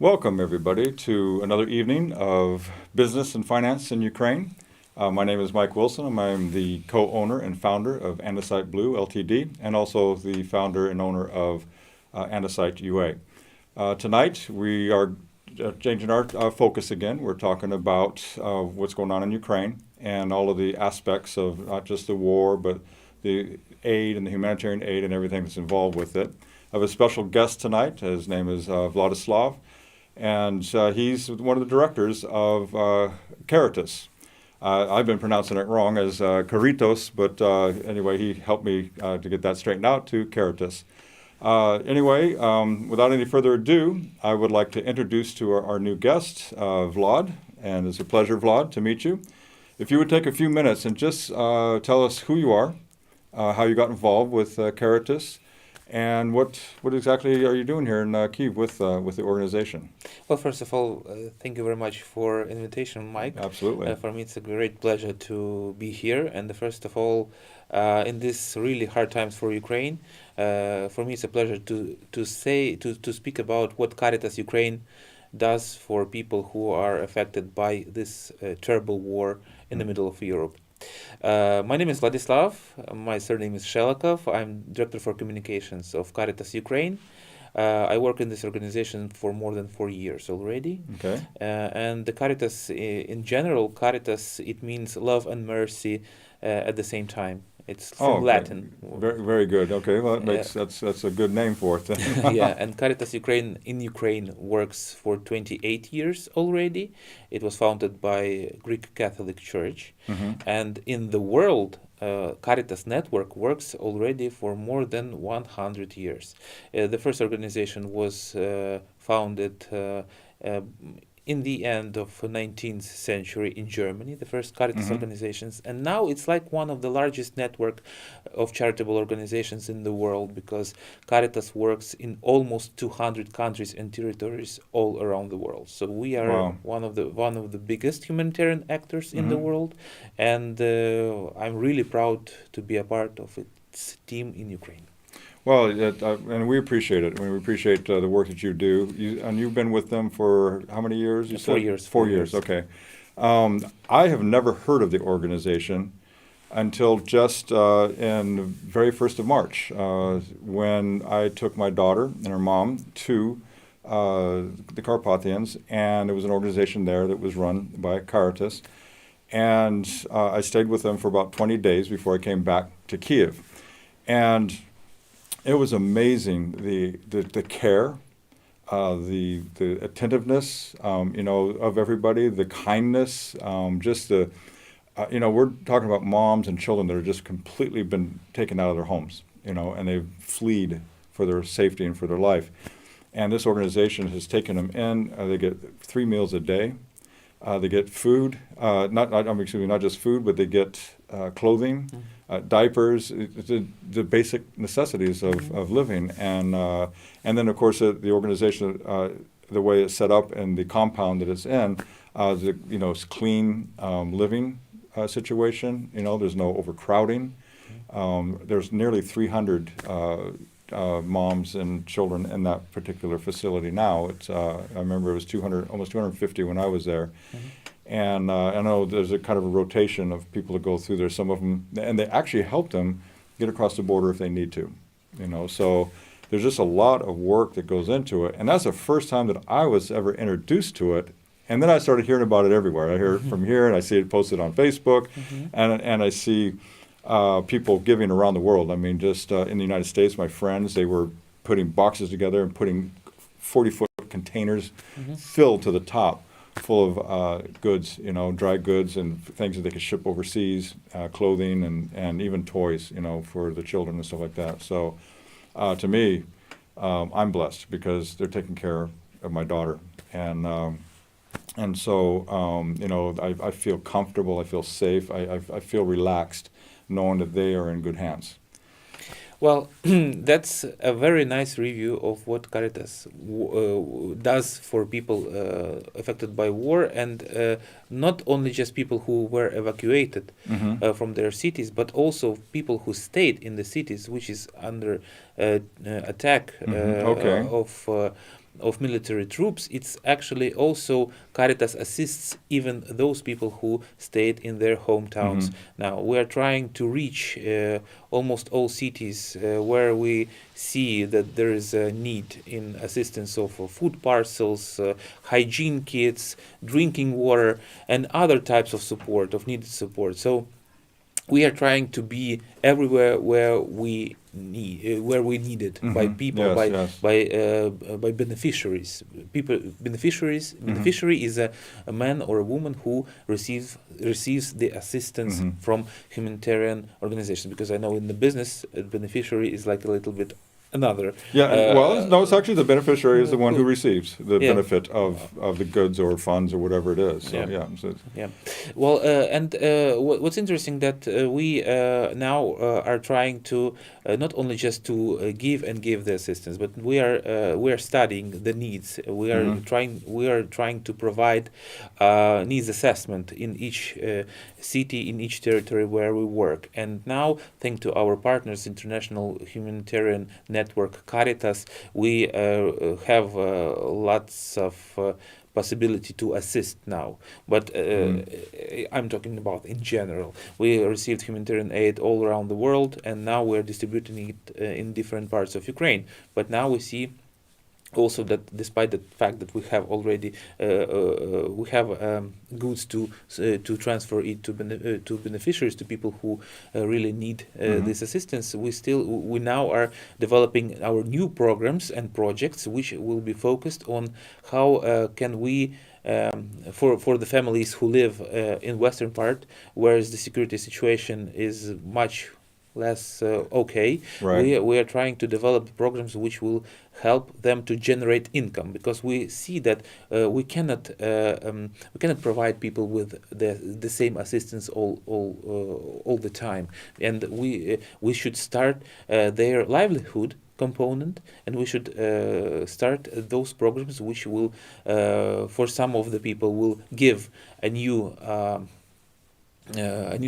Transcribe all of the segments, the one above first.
Welcome, everybody, to another evening of Business and Finance in Ukraine. My name is Mike Wilson. I'm the co-owner and founder of Andesite Blue, Ltd., and also the founder and owner of Andesite UA. Tonight, we are changing our focus again. We're talking about what's going on in Ukraine and all of the aspects of not just the war, but the aid and the humanitarian aid and everything that's involved with it. I have a special guest tonight. His name is Vladislav, and he's one of the directors of Caritas. I've been pronouncing it wrong as Caritas, but anyway, he helped me to get that straightened out to Caritas. Without any further ado, I would like to introduce to our new guest, Vlad, and it's a pleasure, Vlad, to meet you. If you would take a few minutes and just tell us who you are, how you got involved with Caritas, and what exactly are you doing here in Kyiv with the organization? Well, first of all, thank you very much for invitation, Mike. Absolutely. For me, it's a great pleasure to be here. And first of all, in these really hard times for Ukraine, for me, it's a pleasure to speak about what Caritas Ukraine does for people who are affected by this terrible war in the middle of Europe. My name is Vladislav. My surname is Shelokov. I'm Director for Communications of Caritas Ukraine. I work in this organization for more than 4 years already. Okay. And the Caritas, in general, Caritas, it means love and mercy at the same time. It's from Latin. Very, very good. Okay, well, that's a good name for it. Yeah, and Caritas Ukraine in Ukraine works for 28 years already. It was founded by Greek Catholic Church, and in the world, Caritas Network works already for more than 100 years. The first organization was founded in the end of 19th century in Germany, the first Caritas organizations, and now it's like one of the largest network of charitable organizations in the world, because Caritas works in almost 200 countries and territories all around the world. So we are one of the biggest humanitarian actors in the world, and I'm really proud to be a part of its team in Ukraine. Well, and we appreciate it. We appreciate the work that you do. And you've been with them for how many years? You 4 said? years. 4 years, okay. I have never heard of the organization until just in the very 1st of March, when I took my daughter and her mom to the Carpathians, and there was an organization there that was run by Caritas. And I stayed with them for about 20 days before I came back to Kyiv. And it was amazing, the care, the attentiveness, of everybody, the kindness, just the, we're talking about moms and children that are just completely been taken out of their homes, and they've fled for their safety and for their life. And this organization has taken them in. They get 3 meals a day. They get food, not just food, but they get clothing, diapers, the basic necessities of living, and then of course the organization, the way it's set up and the compound that it's in, it's clean living situation. There's no overcrowding. There's nearly 300 moms and children in that particular facility now. It's I remember it was 200, almost 250 when I was there. And I know there's a kind of a rotation of people that go through there. Some of them, and they actually help them get across the border if they need to. So there's just a lot of work that goes into it. And that's the first time that I was ever introduced to it. And then I started hearing about it everywhere. I hear it from here, and I see it posted on Facebook, and I see people giving around the world. I mean, just in the United States, my friends, they were putting boxes together and putting 40-foot containers filled to the top, full of goods, dry goods and things that they could ship overseas, clothing and even toys, for the children and stuff like that. So to me, I'm blessed because they're taking care of my daughter. And so, I feel comfortable, I feel safe, I feel relaxed knowing that they are in good hands. Well, that's a very nice review of what Caritas does for people affected by war, and not only just people who were evacuated from their cities, but also people who stayed in the cities, which is under attack of of military troops, it's actually also Caritas assists even those people who stayed in their hometowns. Now we are trying to reach almost all cities where we see that there is a need in assistance of food parcels, hygiene kits, drinking water, and other types of support, of needed support. So we are trying to be everywhere where we need it, by people, by beneficiaries. Beneficiary is a man or a woman who receives the assistance from humanitarian organizations. Because I know in the business, a beneficiary is like a little bit another. It's actually the beneficiary is the one who receives the benefit of the goods or funds or whatever it is. So, Well, and what's interesting that we now are trying to not only just to give the assistance, but we are studying the needs. We are trying to provide needs assessment in each city, in each territory where we work. And now, thanks to our partners, International Humanitarian Network, Caritas, we have lots of possibility to assist now. But I'm talking about in general. We received humanitarian aid all around the world, and now we're distributing it in different parts of Ukraine. But now we see also that despite the fact that we have already goods to transfer it to beneficiaries, to people who really need this assistance, we now are developing our new programs and projects which will be focused on how can we for the families who live in western part, whereas the security situation is much less okay. We are trying to develop programs which will help them to generate income, because we see that we cannot provide people with the same assistance all the time, and we should start their livelihood component, and we should start those programs which will for some of the people will give a new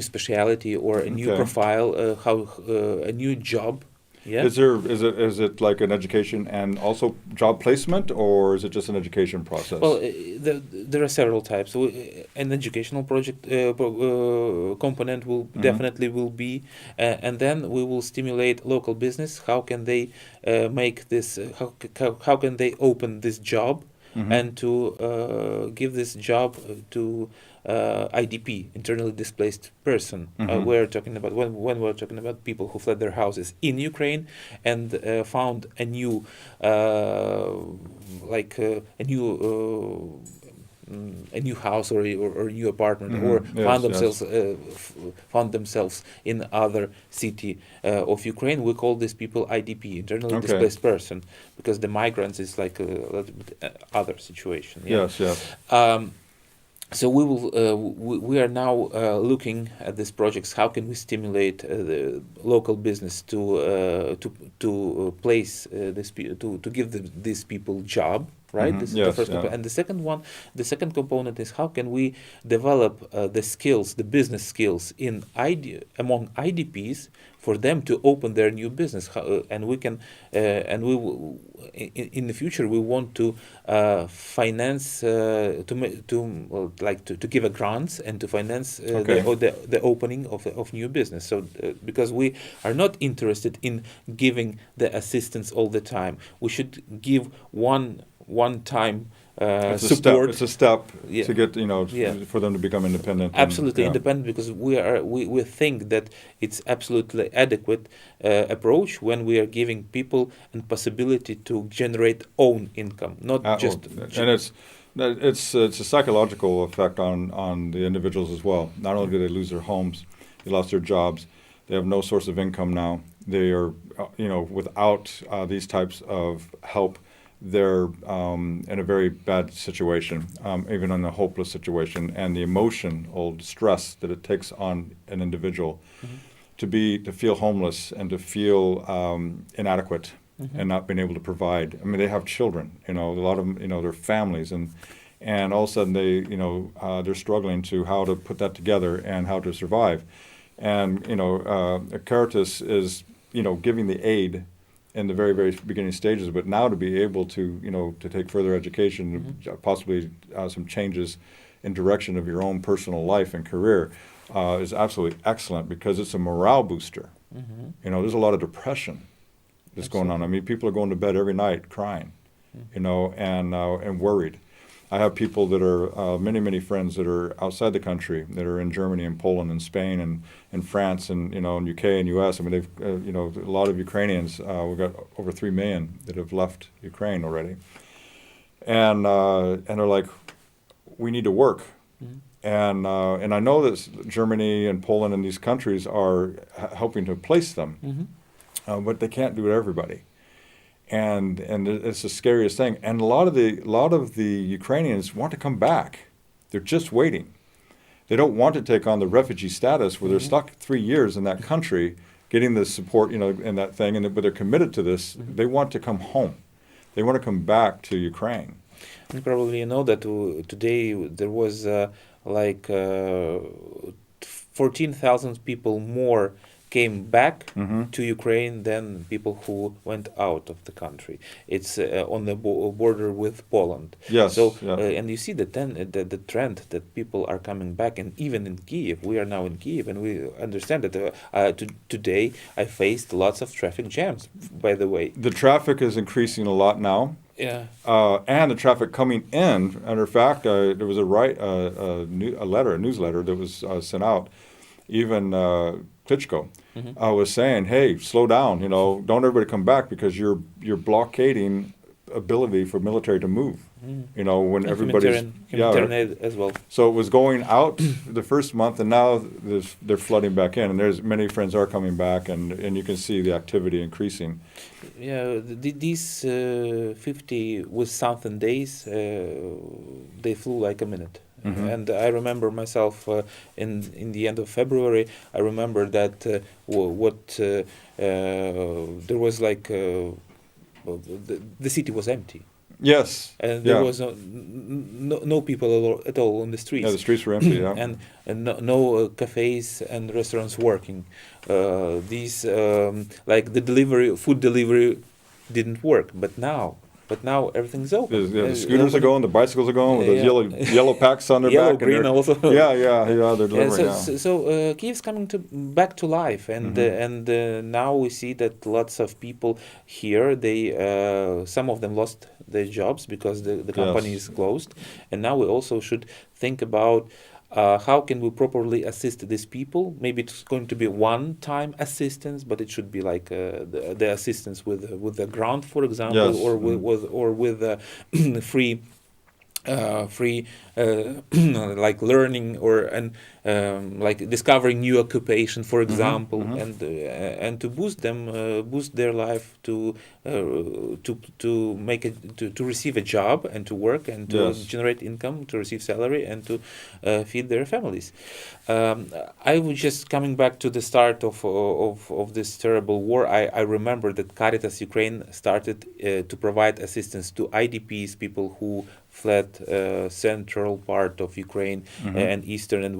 speciality or a new profile, a new job. Is it like an education and also job placement, or is it just an education process? Well, there are several types. So, an educational project component will definitely will be, and then we will stimulate local business. How can they make this? How can they open this job and to give this job to IDP, internally displaced person. We're talking about when we're talking about people who fled their houses in Ukraine and found a new a new house or a new apartment, or found themselves in other city of Ukraine. We call these people IDP, internally displaced person, because the migrants is like a little bit other situation. So we are now looking at these projects. How can we stimulate the local business to place to give these people job? Right. This is the first component. And the second component is how can we develop the skills, the business skills among IDPs, for them to open their new business, and we can in the future we want to finance to give a grants and to finance the opening of new business. So because we are not interested in giving the assistance all the time, we should give one time support. It's a step to get for them to become independent. Absolutely independent, because we think that it's absolutely adequate approach when we are giving people a possibility to generate own income, not just. And it's a psychological effect on the individuals as well. Not only do they lose their homes, they lost their jobs, they have no source of income now. They are without these types of help, they're in a very bad situation, even in a hopeless situation, and the emotional stress that it takes on an individual to feel homeless and to feel inadequate and not being able to provide. I mean, they have children, a lot of them, their families, and all of a sudden they're struggling to how to put that together and how to survive. And Caritas is giving the aid in the very, very beginning stages, but now to be able to, to take further education, possibly some changes in direction of your own personal life and career is absolutely excellent because it's a morale booster. There's a lot of depression that's going on. I mean, people are going to bed every night crying, and worried. I have people that are, many friends that are outside the country, that are in Germany and Poland and Spain and France and, and UK and US. I mean, they've, a lot of Ukrainians, we've got over 3 million that have left Ukraine already. And they're like, we need to work. And I know that Germany and Poland and these countries are helping to place them, but they can't do it everybody. And it's the scariest thing. And a lot of the Ukrainians want to come back. They're just waiting. They don't want to take on the refugee status where they're stuck 3 years in that country, getting the support, in that thing, but they're committed to this. They want to come home. They want to come back to Ukraine. And probably you know that today there was 14,000 people more came back to Ukraine than people who went out of the country. It's on the border with Poland. Yes. So and you see the trend that people are coming back, and even in Kiev, we are now in Kiev, and we understand that today I faced lots of traffic jams. By the way, the traffic is increasing a lot now. Yeah. And the traffic coming in. Matter of fact, there was a newsletter that was sent out. Even Klitschko was saying, "Hey, slow down. Don't everybody come back because you're blockading ability for military to move. When and everybody's humanitarian aid as well." So it was going out the first month, and now they're flooding back in, and there's many friends are coming back, and you can see the activity increasing. Yeah, these 50 with something days, they flew like a minute. And I remember myself in the end of February. I remember that there was the city was empty. Yes. And there was no people at all on the streets. Yeah, the streets were empty. Yeah. and no cafes and restaurants working. These the food delivery didn't work. But now everything's open. The scooters are going, the bicycles are going with those yellow packs on their back. Green also. They're delivering. So Kiev's coming back to life, and now we see that lots of people here, some of them lost their jobs because the company is closed, and now we also should think about how can we properly assist these people? Maybe it's going to be one-time assistance, but it should be like the assistance with the grant, for example, or with free like learning like discovering new occupation, for example, and to boost their life to make it to receive a job and to work and to generate income, to receive salary and to feed their families. I was just coming back to the start of this terrible war. I remember that Caritas Ukraine started to provide assistance to IDPs, people who fled central part of Ukraine and eastern and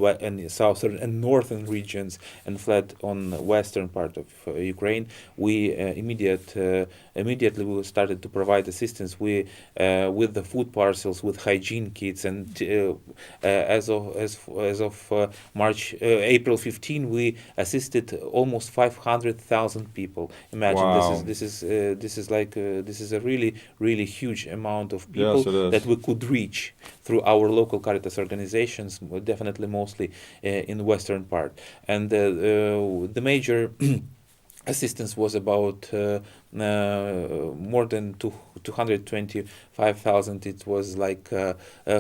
southern and northern regions and fled on western part of Ukraine. We immediately we started to provide assistance with the food parcels, with hygiene kits, and as of April 15, we assisted almost 500,000 people. Imagine. Wow. This is a really huge amount of people that we could reach through our local Caritas organizations, definitely mostly in the western part. And the major assistance was about more than 225,000. It was like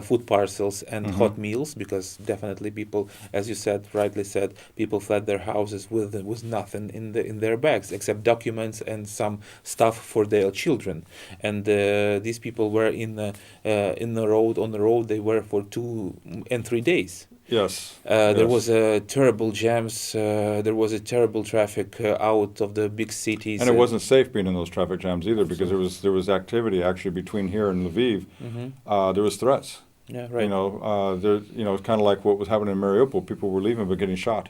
food parcels and hot meals, because definitely people, as you said, rightly said, people fled their houses with nothing in their bags except documents and some stuff for their children. And these people were on the road. They were for 2 and 3 days. Yes. There was terrible jams. There was a terrible traffic out of the big cities. And it wasn't safe being in those traffic jams either, because there was activity actually between here and Lviv. There was threats. Yeah, right. It's kind of like what was happening in Mariupol. People were leaving but getting shot.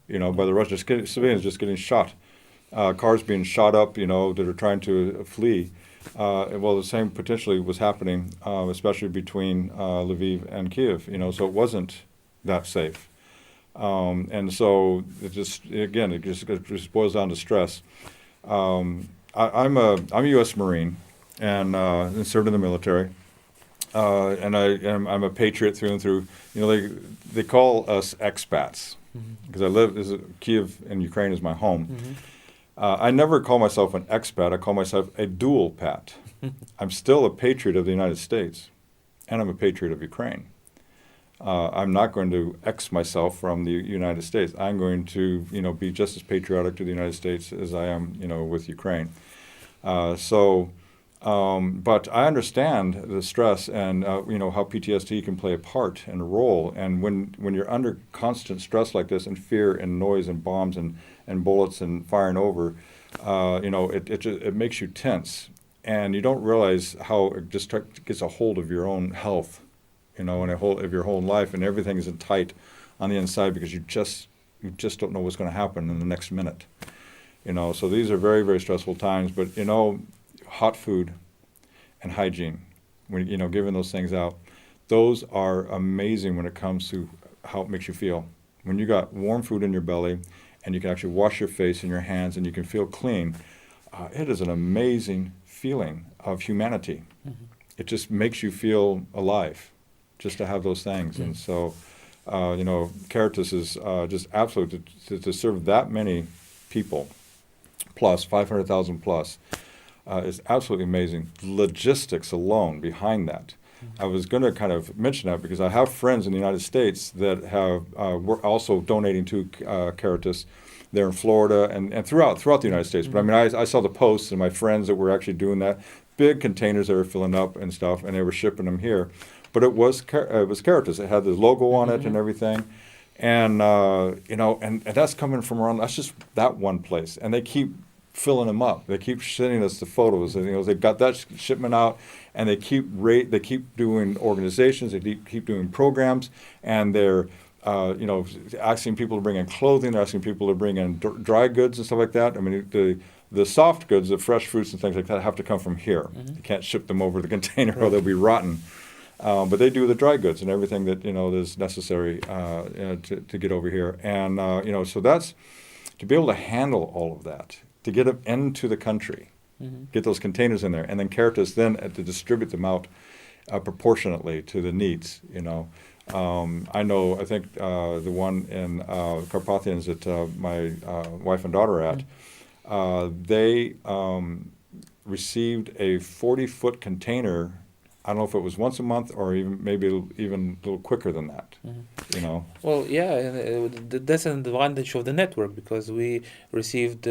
By the Russians, civilians just getting shot. cars being shot up, that are trying to flee. Well, the same potentially was happening, especially between Lviv and Kiev. So it wasn't that safe. And so it just boils down to stress. I'm a U.S. Marine and served in the military. And I'm a patriot through and through. They call us expats because Kiev in Ukraine is my home. I never call myself an expat. I call myself a dual pat. I'm still a patriot of the United States, and I'm a patriot of Ukraine. I'm not going to X myself from the United States. I'm going to, be just as patriotic to the United States as I am, with Ukraine. But I understand the stress and how PTSD can play a part and a role. And when you're under constant stress like this, and fear and noise and bombs and bullets and firing over, it makes you tense, and you don't realize how it just gets a hold of your own health, and a hold of your whole life, and everything is tight on the inside because you just don't know what's going to happen in the next minute. So these are very, very stressful times. But hot food and hygiene, when giving those things out, those are amazing when it comes to how it makes you feel. When you got warm food in your belly, and you can actually wash your face and your hands, and you can feel clean, it is an amazing feeling of humanity. It just makes you feel alive, just to have those things. And so, Caritas is just absolute to serve that many people, plus 500,000 plus, is absolutely amazing. Logistics alone behind that. I was going to kind of mention that because I have friends in the United States that were also donating to Caritas. They're in Florida and throughout the United States. But I saw the posts and my friends that were actually doing that. Big containers they were filling up and stuff, and they were shipping them here. But it was Caritas. It had the logo on it and everything. And and that's coming from around. That's just that one place, and they keep filling them up. They keep sending us the photos, and they've got that shipment out, and they keep doing organizations. They keep doing programs, and they're asking people to bring in clothing. They're asking people to bring in dry goods and stuff like that. The soft goods, the fresh fruits and things like that, have to come from here. You can't ship them over the container or they'll be rotten. But they do the dry goods and everything that is necessary to get over here. And so that's to be able to handle all of that, to get them into the country, get those containers in there, and then Caritas then to distribute them out proportionately to the needs. I think the one in Carpathians that my wife and daughter are at, they received a 40-foot container. I don't know if it was once a month or maybe even a little quicker than that. Well, yeah, and that's an advantage of the network, because we started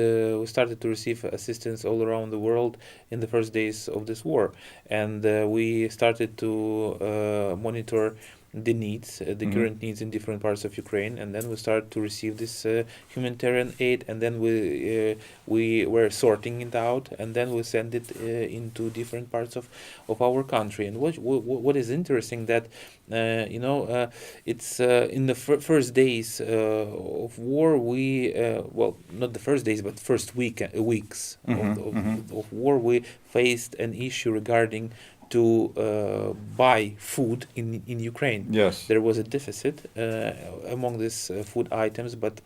to receive assistance all around the world in the first days of this war, and we started to monitor the needs, the current needs in different parts of Ukraine, and then we started to receive this humanitarian aid, and then we were sorting it out, and then we send it into different parts of our country. And what is interesting that it's in the first days of war, we not the first days, but first weeks of war, we faced an issue regarding to buy food in Ukraine. Yes. There was a deficit among these food items, but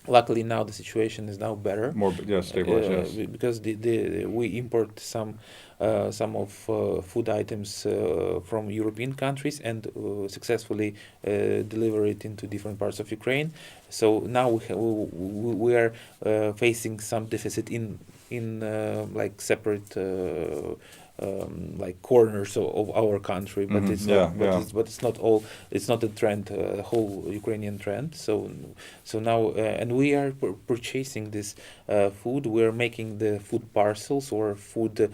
luckily now the situation is now better. More stabilized, yes. Because we import some of food items from European countries and successfully deliver it into different parts of Ukraine. So now we are facing some deficit in like separate like corners of our country, but it's not. But it's not all. It's not a trend, whole Ukrainian trend. So now, and we are purchasing this food. We're making the food parcels or food.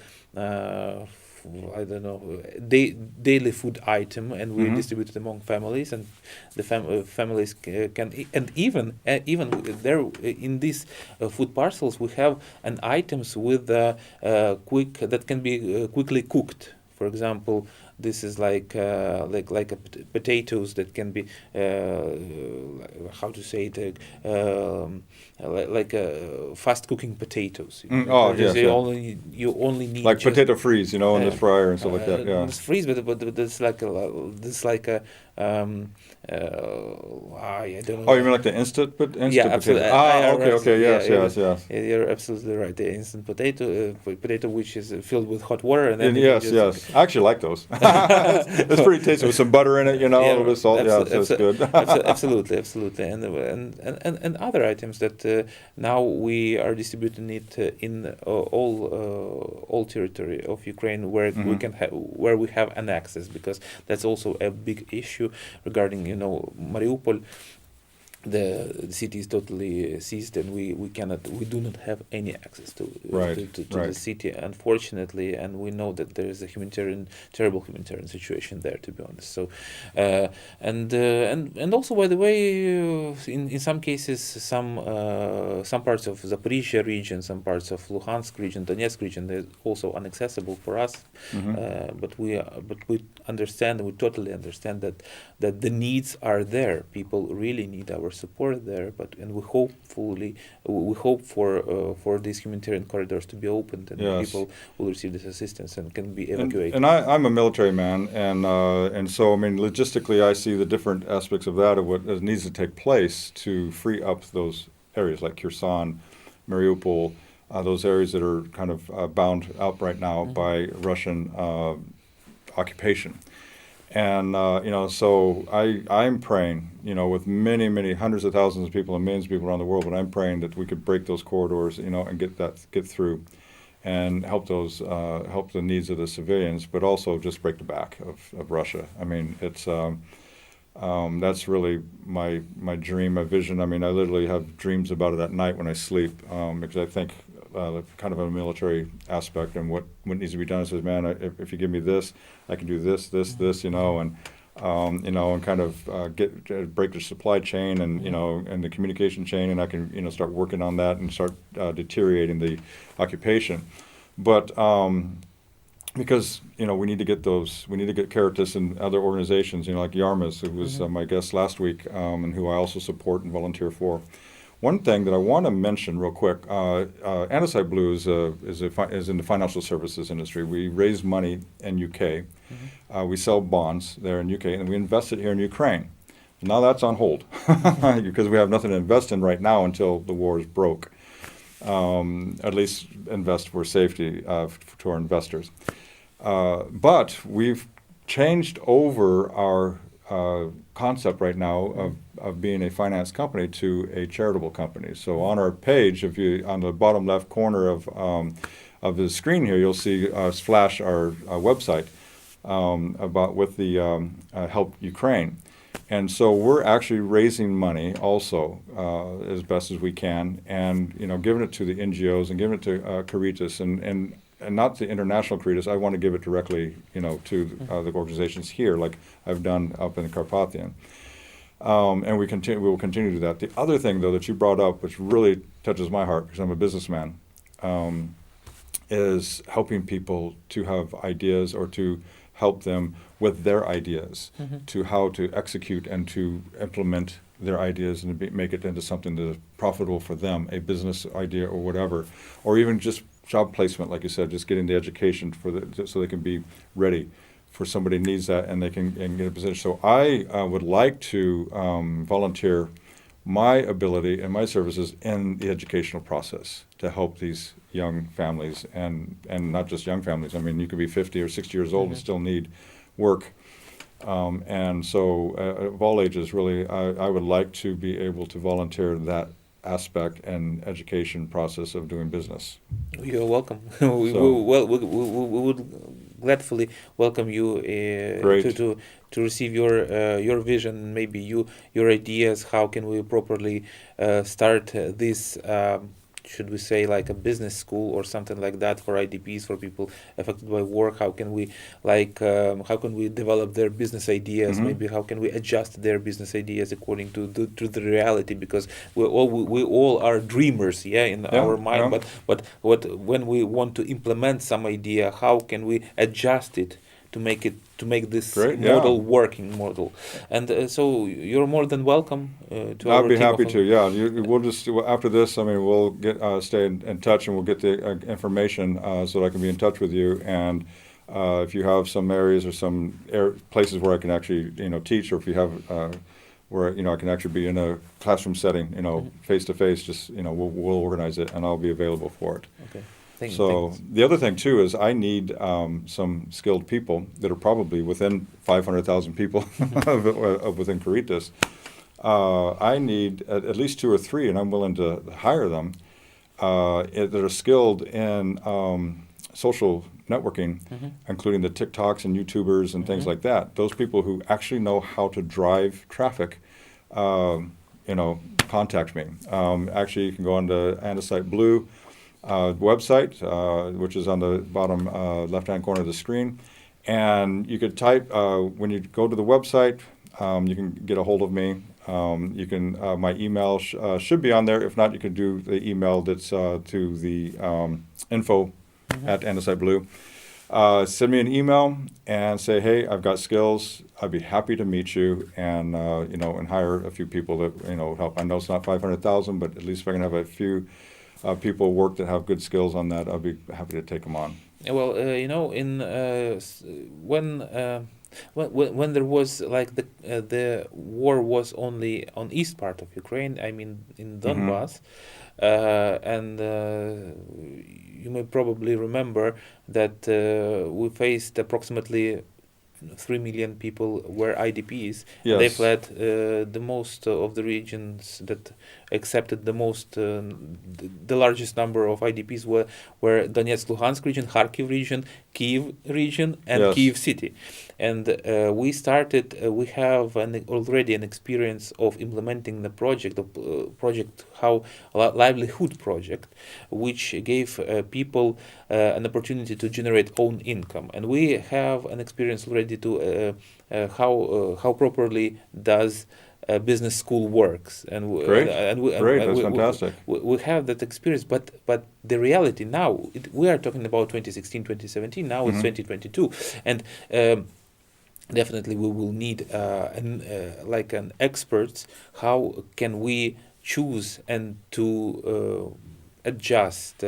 I don't know, daily food item, and we distribute it among families, and the families can, and even there in these food parcels we have items with that can be quickly cooked. For example, this is like potatoes that can be how to say it, like fast cooking potatoes. Oh, yes, yeah. You only need Like just, potato freeze, in the fryer and stuff like that. Yeah. it's freeze, but it's like a I don't know. Oh, you mean like the instant Yeah, potato? absolutely. Okay, Yeah, yes. you're absolutely right. The instant potato which is filled with hot water, and then And you can yes, just yes. I actually like those. It's pretty tasty with some butter in it, a little bit of salt. Yeah, so it's good. absolutely, and other items that now we are distributing it in all territory of Ukraine where we can where we have an access, because that's also a big issue regarding Mariupol. The city is totally seized, and we do not have any access to Right, to right. the city, unfortunately, and we know that there is a terrible humanitarian situation there, to be honest. So and also, by the way, in some cases, some parts of Zaporizhia region, some parts of Luhansk region, Donetsk region, they're also inaccessible for us. But we understand, and we totally understand that the needs are there. People really need our support there, and we hope for these humanitarian corridors to be opened, and Yes. people will receive this assistance and can be evacuated. And I'm a military man, and so I mean, logistically, I see the different aspects of that, of what needs to take place to free up those areas like Kherson, Mariupol, those areas that are kind of bound out right now by Russian occupation. And so I'm praying, with many hundreds of thousands of people and millions of people around the world, but I'm praying that we could break those corridors, and get through, and help the needs of the civilians, but also just break the back of Russia. I mean, it's that's really my dream, my vision. I mean, I literally have dreams about it at night when I sleep, because I think kind of a military aspect, and what needs to be done. I says, man, if you give me this, I can do this, and and kind of break the supply chain, and and the communication chain, and I can start working on that and start deteriorating the occupation. But because we need to get Caritas and other organizations, like Yarmus, who was my guest last week, and who I also support and volunteer for. One thing that I want to mention real quick, Andesite Blue is in the financial services industry. We raise money in UK. We sell bonds there in UK, and we invest it here in Ukraine. Now that's on hold because we have nothing to invest in right now until the war is broke. At least invest for safety to our investors. But we've changed over our concept right now of being a finance company to a charitable company. So on our page, if you on the bottom left corner of the screen here, you'll see us flash our website with the Help Ukraine. And so we're actually raising money also as best as we can, and giving it to the NGOs and giving it to Caritas and not the international Caritas. I want to give it directly, to the organizations here, like I've done up in the Carpathian. And we will continue to do that. The other thing, though, that you brought up, which really touches my heart because I'm a businessman, is helping people to have ideas, or to help them with their ideas, to how to execute and to implement their ideas and make it into something that is profitable for them, a business idea or whatever, or even just job placement, like you said, just getting the education so they can be ready for somebody who needs that, and they can get a position. So I would like to volunteer my ability and my services in the educational process to help these young families, and not just young families. I mean, you could be 50 or 60 years old and still need work. And so of all ages, really, I would like to be able to volunteer that aspect and education process of doing business. You're welcome. we would gladfully welcome you to receive your vision, maybe your ideas. How can we properly start this? Should we say like a business school or something like that for IDPs, for people affected by war? How can we develop their business ideas? Maybe how can we adjust their business ideas according to the reality? Because we all are dreamers, in our mind. But when we want to implement some idea, how can we adjust it to make this Great, yeah. model working model. And so you're more than welcome to our I'd be team happy of- to. Yeah, we'll just after this. I mean, we'll get stay in touch, and we'll get the information so that I can be in touch with you. And if you have some areas or some places where I can actually teach, or if you have where I can actually be in a classroom setting, face to face, just we'll organize it, and I'll be available for it. Okay. So the other thing too is I need some skilled people that are probably within 500,000 people within Caritas. I need at least 2 or 3, and I'm willing to hire them that are skilled in social networking, including the TikToks and YouTubers and things like that. Those people who actually know how to drive traffic, contact me. Actually, you can go on to Andesite Blue website, which is on the bottom left-hand corner of the screen. And you could type, when you go to the website, you can get a hold of me. You can, my email should be on there. If not, you can do the email that's to the info at Andesite Blue. Send me an email and say, hey, I've got skills. I'd be happy to meet you and, and hire a few people that, help. I know it's not 500,000, but at least if I can have a few people work that have good skills on that, I'll be happy to take them on. Well, when there was like the war was only on east part of Ukraine, I mean in Donbass, and you may probably remember that we faced approximately 3 million people were IDPs. Yes. They fled the most of the regions that accepted the most, the largest number of IDPs were Donetsk, Luhansk region, Kharkiv region, Kiev region, and Yes. Kiev city. And we have already an experience of implementing the project livelihood project, which gave people an opportunity to generate own income. And we have an experience already to how properly does business school works, and Great. Great, that's fantastic. We have that experience, but the reality now, we are talking about 2016, 2017. Now it's 2022, and definitely we will need an experts. How can we choose and to adjust?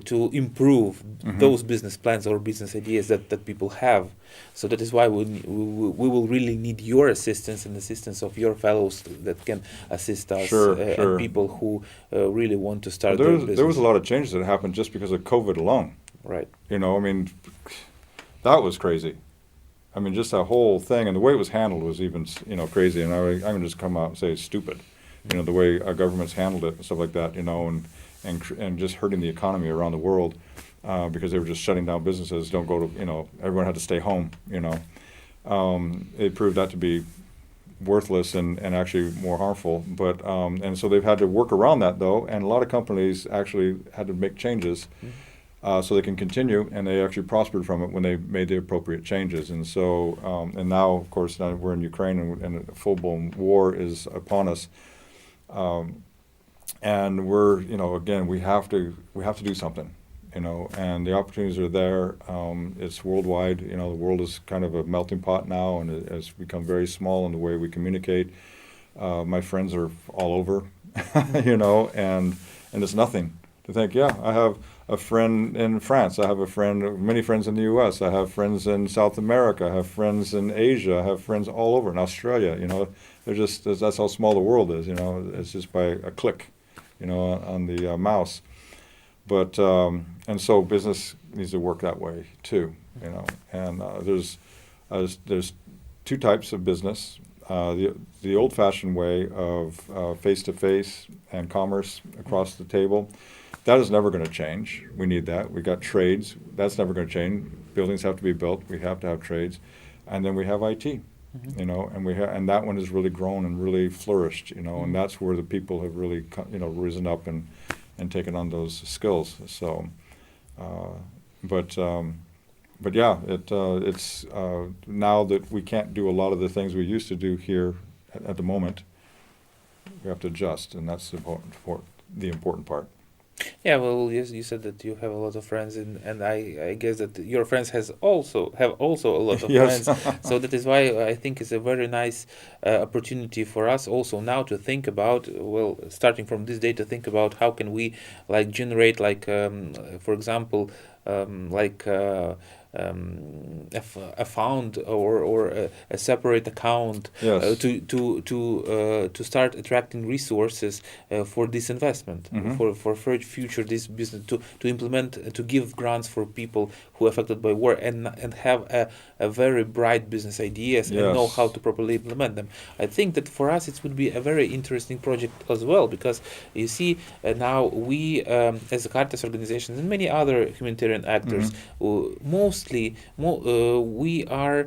To improve those business plans or business ideas that people have. So that is why we will really need your assistance and assistance of your fellows that can assist us. Sure. And people who really want to start their business. There was a lot of changes that happened just because of COVID alone. Right. I mean, that was crazy. I mean, just that whole thing and the way it was handled was even, crazy. And I'm going to just come out and say it's stupid. The way our governments handled it and stuff like that, and just hurting the economy around the world because they were just shutting down businesses. Don't go to, everyone had to stay home, It proved that to be worthless and actually more harmful. But and so they've had to work around that, though, and a lot of companies actually had to make changes so they can continue, and they actually prospered from it when they made the appropriate changes. And so, and now, of course, now we're in Ukraine, and a full-blown war is upon us. And we're, again, we have to do something, and the opportunities are there. It's worldwide. The world is kind of a melting pot now, and it has become very small in the way we communicate. My friends are all over, and it's nothing to think. Yeah, I have a friend in France. I have many friends in the U.S. I have friends in South America. I have friends in Asia. I have friends all over in Australia. That's how small the world is. It's just by a click. On the mouse. But and so business needs to work that way too. And there's 2 types of business. The old-fashioned way of face-to-face and commerce across the table, that is never going to change. We need that. We got trades. That's never going to change. Buildings have to be built. We have to have trades, and then we have IT. And that one has really grown and really flourished, and that's where the people have really, risen up and taken on those skills. So, but yeah, it's now that we can't do a lot of the things we used to do here at the moment, we have to adjust, and that's the important part. Yeah, well, yes, you said that you have a lot of friends, and I guess that your friends have also a lot of Yes. friends. So that is why I think it's a very nice opportunity for us also now to think about, well, starting from this day, to think about how can we like generate like for example like a fund or a separate account Yes. to start attracting resources for this investment, Mm-hmm. for future this business, to implement, to give grants for people who are affected by war, and have a very bright business ideas and know how Yes. to properly implement them. I think that for us it would be a very interesting project as well, because you see now we as a Caritas organization and many other humanitarian actors, we are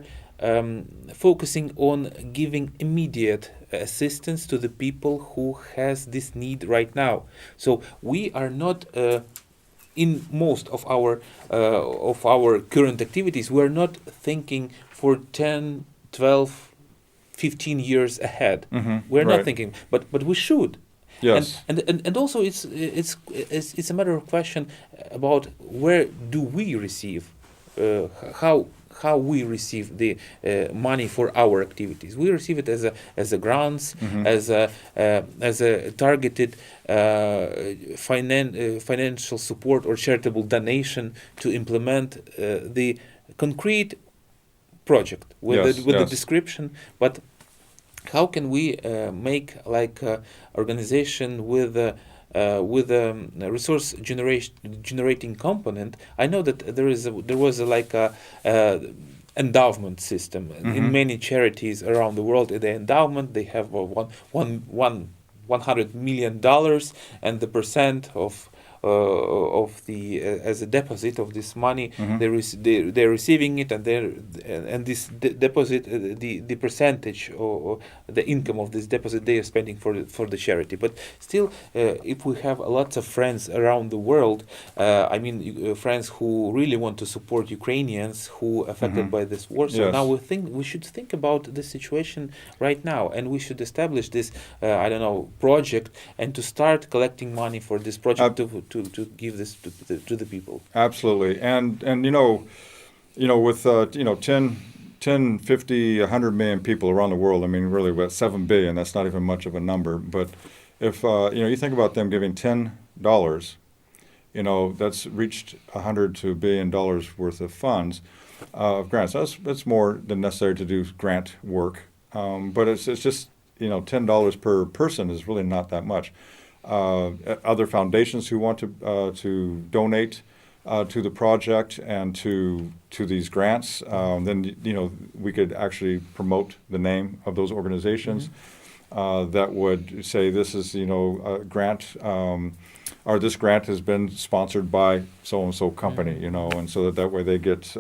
focusing on giving immediate assistance to the people who has this need right now. So we are not in most of our current activities, we're not thinking for 10, 12, 15 years ahead. Mm-hmm. We're not Right. thinking, but we should. Yes. And also it's a matter of question about where do we receive, uh, how how we receive the money for our activities. We receive it as a grants, Mm-hmm. as a targeted financial support or charitable donation to implement the concrete project with Yes. the Yes. description. But how can we make like organization with a resource generating component? I know that there was like a endowment system Mm-hmm. in many charities around the world. The endowment, they have $100 million, and the percent of the as a deposit of this money, Mm-hmm. they're receiving it, and this deposit, the percentage or the income of this deposit they are spending for the charity. But still, if we have lots of friends around the world, I mean friends who really want to support Ukrainians who affected Mm-hmm. by this war. So now Yes. we should think about the situation right now, and we should establish this I don't know, project, and to start collecting money for this project to give this to the people. Absolutely. And with 10, 50, 100 million people around the world, I mean, really, about 7 billion, that's not even much of a number. But if, you think about them giving $10, that's reached $100 to $1 billion worth of funds, of grants. That's more than necessary to do grant work. But it's just, $10 per person is really not that much. Other foundations who want to donate to the project and to these grants, then we could actually promote the name of those organizations. That would say this is a grant, or this grant has been sponsored by so and so company, and so that way they get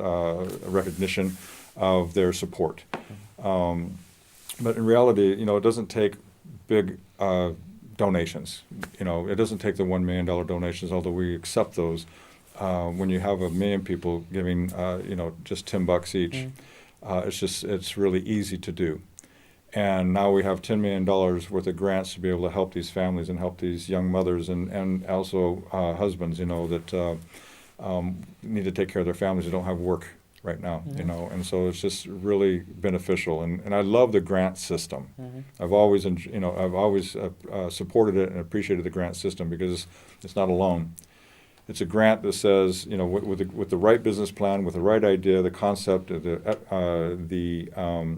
recognition of their support. But in reality, it doesn't take big donations. It doesn't take the $1 million donations, although we accept those. When you have 1 million people giving, just $10 each, it's really easy to do. And now we have $10 million worth of grants to be able to help these families and help these young mothers and also husbands, that need to take care of their families who don't have work right now, and so it's just really beneficial. And I love the grant system. I've always, supported it and appreciated the grant system because it's not a loan. It's a grant that says, with the right business plan, with the right idea, the concept, the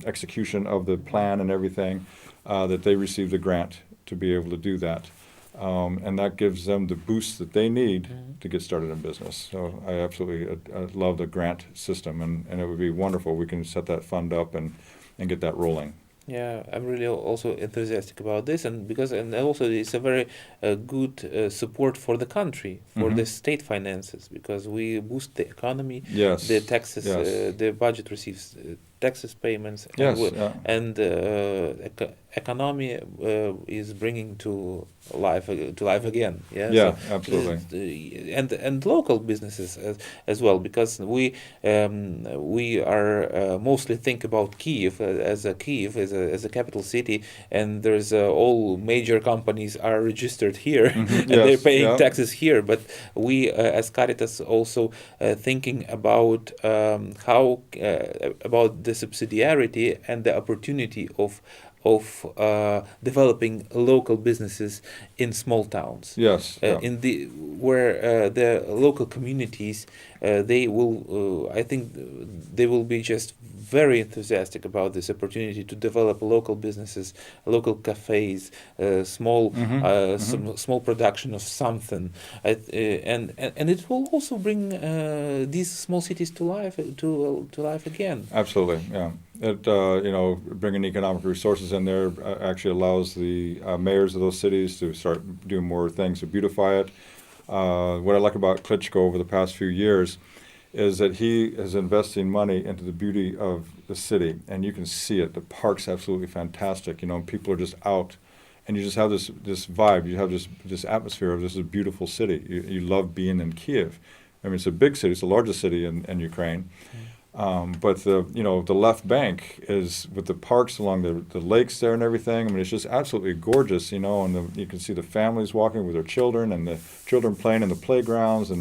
execution of the plan and everything, that they receive the grant to be able to do that. And that gives them the boost that they need to get started in business. So I absolutely love the grant system, and it would be wonderful. We can set that fund up and get that rolling. Yeah, I'm really also enthusiastic about this, and also it's a very good support for the country, for the state finances, because we boost the economy, Yes. the taxes, Yes. the budget receives taxes payments, Yes, and economy is bringing to life again. Yeah, yeah, so absolutely. and local businesses as well, because we are mostly think about Kiev as a capital city, and there's all major companies are registered here and they're Yes, paying yeah. taxes here. But we as Caritas also thinking about how about the subsidiarity and the opportunity of developing local businesses in small towns. Yes, yeah. In the where the local communities, they will I think they will be just very enthusiastic about this opportunity to develop local businesses, local cafes, small production of something, and it will also bring these small cities to life again. Absolutely, yeah. It bringing economic resources in there actually allows the mayors of those cities to start doing more things to beautify it. What I like about Klitschko over the past few years is that he is investing money into the beauty of the city, and you can see it. The park's absolutely fantastic. People are just out, and you just have this vibe. You have this atmosphere of this is a beautiful city. You love being in Kiev. I mean, it's a big city. It's the largest city in Ukraine. But the left bank is with the parks along the lakes there and everything. I mean, it's just absolutely gorgeous, and you can see the families walking with their children and the children playing in the playgrounds and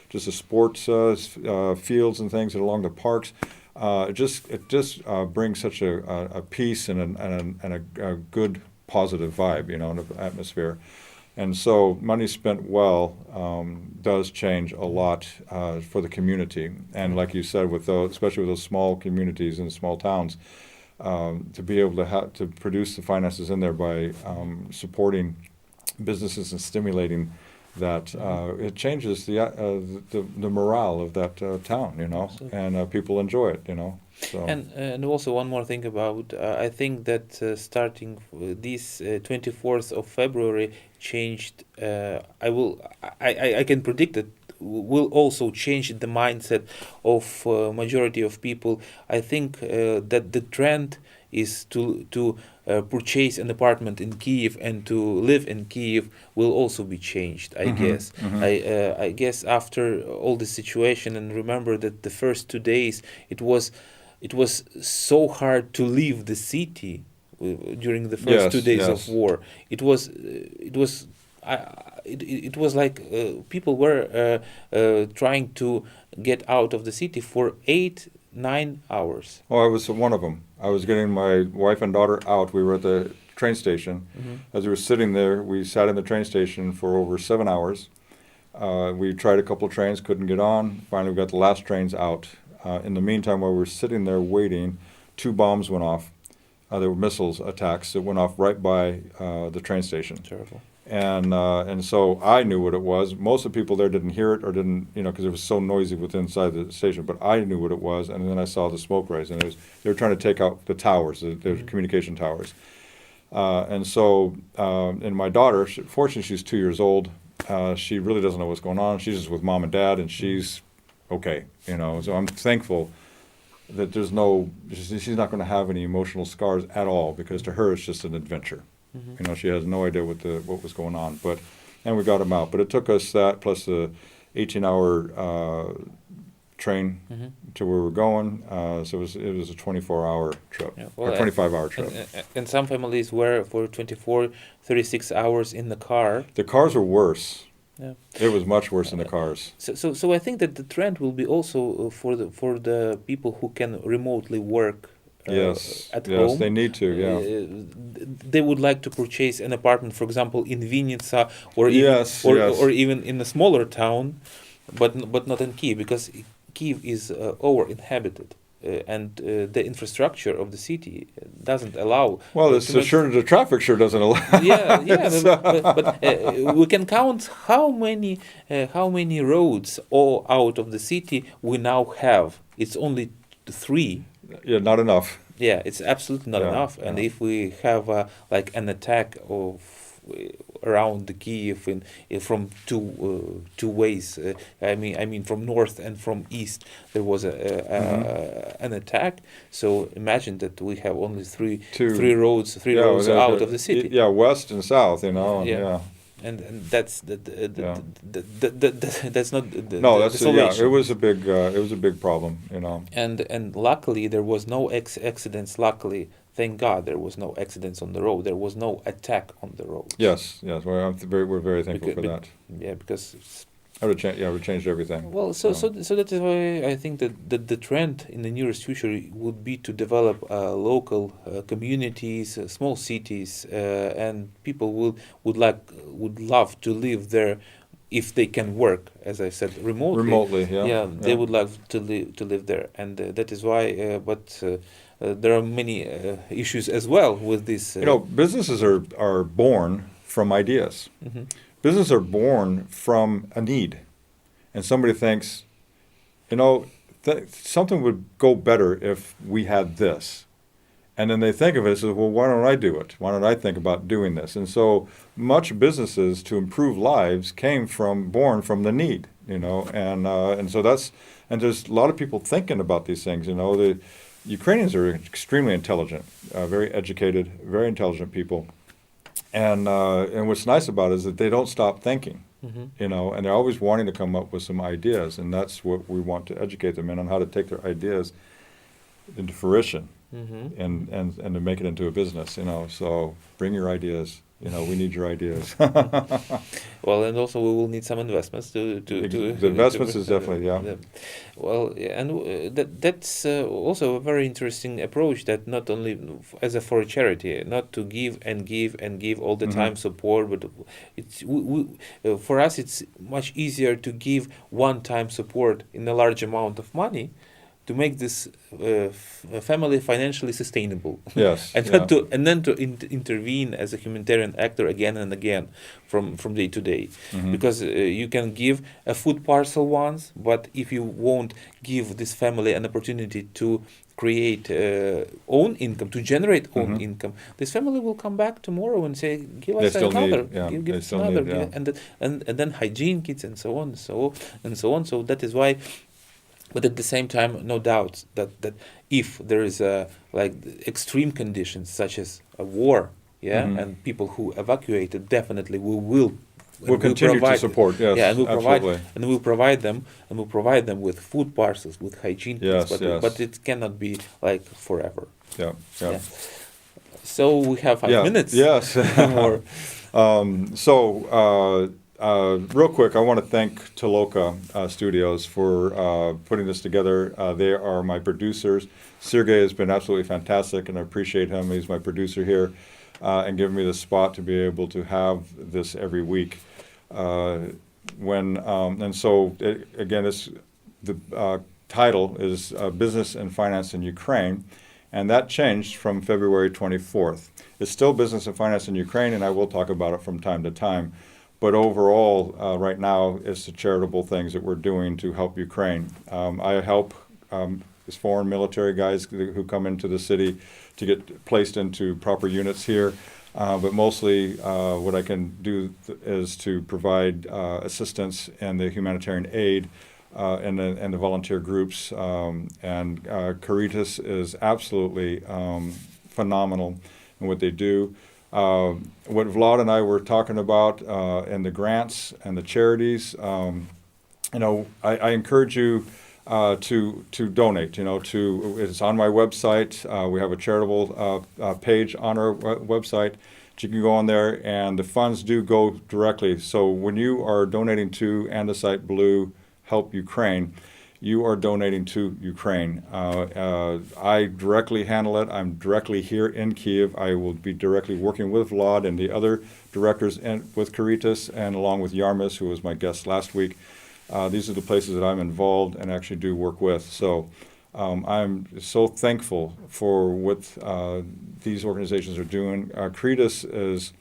just the sports fields and things along the parks. It just brings such a peace and a good positive vibe, in the atmosphere. And so money spent well does change a lot for the community. And like you said, especially with those small communities and small towns, to be able to produce the finances in there by supporting businesses and stimulating that, it changes the morale of that town, and people enjoy it, So. And also one more thing about I think that starting this 24th of February changed. I can predict that will also change the mindset of majority of people. I think that the trend is to purchase an apartment in Kiev and to live in Kiev will also be changed. I guess. I guess after all the situation, and remember that the first 2 days it was so hard to leave the city during the first 2 days of war. It was like people were trying to get out of the city for 8-9 hours. Oh, I was one of them. I was getting my wife and daughter out. We were at the train station. As we were sitting there, we sat in the train station for over 7 hours. We tried a couple of trains, couldn't get on. Finally, we got the last trains out. In the meantime, while we were sitting there waiting, 2 bombs went off. There were missiles attacks that went off right by the train station. Terrible. And so I knew what it was. Most of the people there didn't hear it or didn't, because it was so noisy inside the station. But I knew what it was, and then I saw the smoke rise, and they were trying to take out the towers, the communication towers. And my daughter, fortunately, she's 2 years old. She really doesn't know what's going on. She's just with mom and dad, and she's okay, So I'm thankful that she's not going to have any emotional scars at all, because to her it's just an adventure. She has no idea what was going on. And we got them out. But it took us that plus the 18-hour train to where we're going. So it was a 24-hour trip, or 25-hour trip. And some families were for 24, 36 hours in the car. The cars were worse. Yeah. It was much worse in the cars. So I think that the trend will be also for the people who can remotely work at home. Yes, they need to. Yeah, they would like to purchase an apartment, for example, in Vinnytsia or even in a smaller town, but not in Kiev, because Kiev is over-inhabited. And the infrastructure of the city doesn't allow. Well, the traffic sure doesn't allow. but we can count how many roads all out of the city we now have. It's only 3. Yeah, not enough. Yeah, it's absolutely not enough. And if we have like an attack around the Kiev from two ways. I mean from north and from east there was an attack. So imagine that we have only three roads out of the city. Yeah, west and south, and And that's that's not the, no, the that's salvation. it was a big problem, And luckily there was no accidents. Luckily, thank God, there was no accidents on the road. There was no attack on the road. Yes, we're very thankful for that. Yeah, because It would changed everything. well, so that is why I think that the trend in the nearest future would be to develop local communities, small cities, and people would love to live there if they can work, as I said, remotely. Remotely, They would love to live there, and that is why. But there are many issues as well with this. Businesses are born from ideas. Mhm. Businesses are born from a need, and somebody thinks, something would go better if we had this. And then they think of it as, well, why don't I do it? Why don't I think about doing this? And so much businesses to improve lives born from the need, and so and there's a lot of people thinking about these things. The Ukrainians are extremely intelligent, very educated, very intelligent people. And what's nice about it is that they don't stop thinking, and they're always wanting to come up with some ideas, and that's what we want to educate them in, on how to take their ideas into fruition, and to make it into a business. So bring your ideas. We need your ideas. Well, and also we will need some investments to the investments is definitely Well, and that's also a very interesting approach, that not only for a charity, not to give and give and give all the time support, but it's for us it's much easier to give one-time support in a large amount of money, to make this family financially sustainable. Yes. and then to intervene as a humanitarian actor again and again from day to day. Because you can give a food parcel once, but if you won't give this family an opportunity to create own income, to generate own income, this family will come back tomorrow and say, give us another, give us another, and then hygiene kits and so on, and so on. So that is why. But at the same time, no doubt that if there is extreme conditions such as a war, and people who evacuated, definitely we'll continue to support. Yes, and we'll absolutely. provide them with food parcels, with hygiene kits. But it cannot be forever. Yeah. So we have 5 minutes. Yes. More. Real quick, I want to thank Toloka Studios for putting this together. They are my producers. Sergey has been absolutely fantastic, and I appreciate him. He's my producer here, and giving me the spot to be able to have this every week. The title is Business and Finance in Ukraine, and that changed from February 24th. It's still Business and Finance in Ukraine, and I will talk about it from time to time. But overall, right now, it's the charitable things that we're doing to help Ukraine. I help these foreign military guys who come into the city to get placed into proper units here. But mostly what I can do is to provide assistance and the humanitarian aid and the volunteer groups. And Caritas is absolutely phenomenal in what they do. What Vlad and I were talking about and the grants and the charities, I encourage you to donate. It's on my website. We have a charitable page on our website. You can go on there, and the funds do go directly. So when you are donating to Andesite Blue Help Ukraine, you are donating to Ukraine. I directly handle it. I'm directly here in Kiev. I will be directly working with Vlad and the other directors with Caritas, and along with Yarmis, who was my guest last week. These are the places that I'm involved and actually do work with. So I'm so thankful for what these organizations are doing. Caritas is,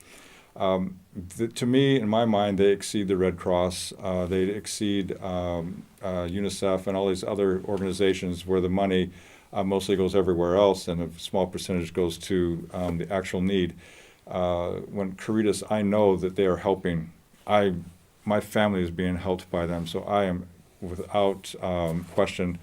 to me, in my mind, they exceed the Red Cross. They exceed UNICEF and all these other organizations where the money mostly goes everywhere else, and a small percentage goes to the actual need. when Caritas, I know that they are helping. My family is being helped by them, so I am without question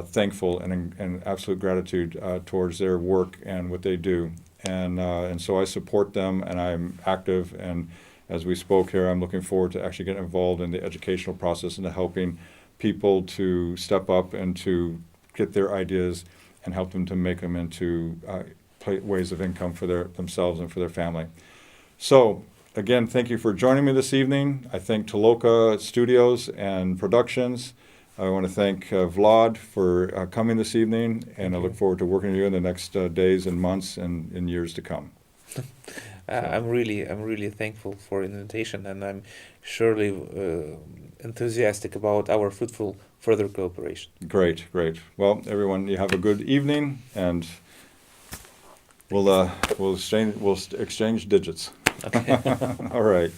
thankful and absolute gratitude towards their work and what they do. And so I support them, and I'm active. And as we spoke here, I'm looking forward to actually getting involved in the educational process and to helping people to step up and to get their ideas and help them to make them into ways of income for themselves and for their family. So again, thank you for joining me this evening. I thank Toloka Studios and Productions. I want to thank Vlad for coming this evening, and I look forward to working with you in the next days and months and in years to come. I'm really thankful for the invitation, and I'm surely enthusiastic about our fruitful further cooperation. Great. Well, everyone, you have a good evening, and we'll exchange digits. Okay. All right.